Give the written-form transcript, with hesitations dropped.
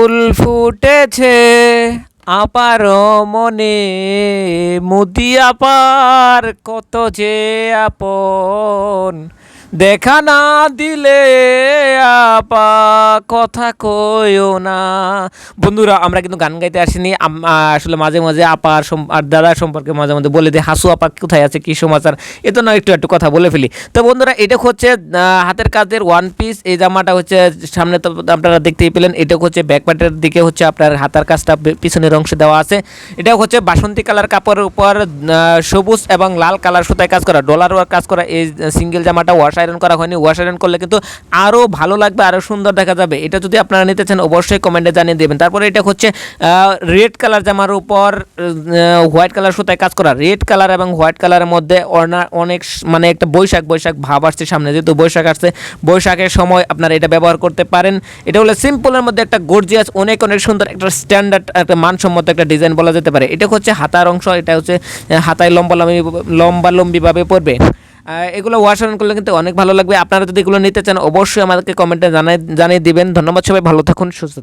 ফুল ফুটেছে আপার মনে, মুদি আপার কত যে আপন, দেখা না দিলে আপা কথা কইও না। বন্ধুরা, আমরা কিন্তু গান গাইতে আসিনি, আসলে মাঝে মাঝে আপার আর দাদার সম্পর্কে মাঝে মাঝে বলে দিই, হাসু আপা কোথায় আছে, কি সমাচার, এ তো না একটু একটু কথা বলে ফেলি। তো বন্ধুরা, এটা হচ্ছে হাতের কাজের ওয়ান পিস। এই জামাটা হচ্ছে সামনে তো আপনারা দেখতেই পেলেন, এটা হচ্ছে ব্যাক পার্টের দিকে হচ্ছে আপনার হাতার কাজটা পিছনের অংশে দেওয়া আছে। এটা হচ্ছে বাসন্তী কালার কাপড়ের উপর সবুজ এবং লাল কালার সুতায় কাজ করা, ডলার কাজ করা। এই সিঙ্গেল জামাটা ওয়াশ আয়রন করা হয়নি, ওয়াশ আয়রন করলে কিন্তু আরও ভালো লাগবে, আরও সুন্দর দেখা যাবে। এটা যদি আপনারা নিতে চান অবশ্যই কমেন্টে জানিয়ে দেবেন। তারপরে এটা হচ্ছে রেড কালার জামার উপর হোয়াইট কালার সুতায় কাজ করা। রেড কালার এবং হোয়াইট কালারের মধ্যে অনেক মানে একটা বৈশাখ ভাব আসছে সামনে, যেহেতু বৈশাখ আসছে, বৈশাখের সময় আপনারা এটা ব্যবহার করতে পারেন। এটা হলো সিম্পলের মধ্যে একটা গর্জিয়াস, অনেক অনেক সুন্দর একটা স্ট্যান্ডার্ড, একটা মানসম্মত একটা ডিজাইন বলা যেতে পারে। এটা হচ্ছে হাতার অংশ, এটা হচ্ছে হাতায় লম্বালম্বিভাবে পড়বে। এগুলো ওয়াশ আয়রন করলে কিন্তু অনেক ভালো লাগবে। আপনারা যদি এগুলো নিতে চান অবশ্যই আমাদেরকে কমেন্টে জানিয়ে দিবেন। ধন্যবাদ, সবাই ভালো থাকুন, সুস্থ থাকুন।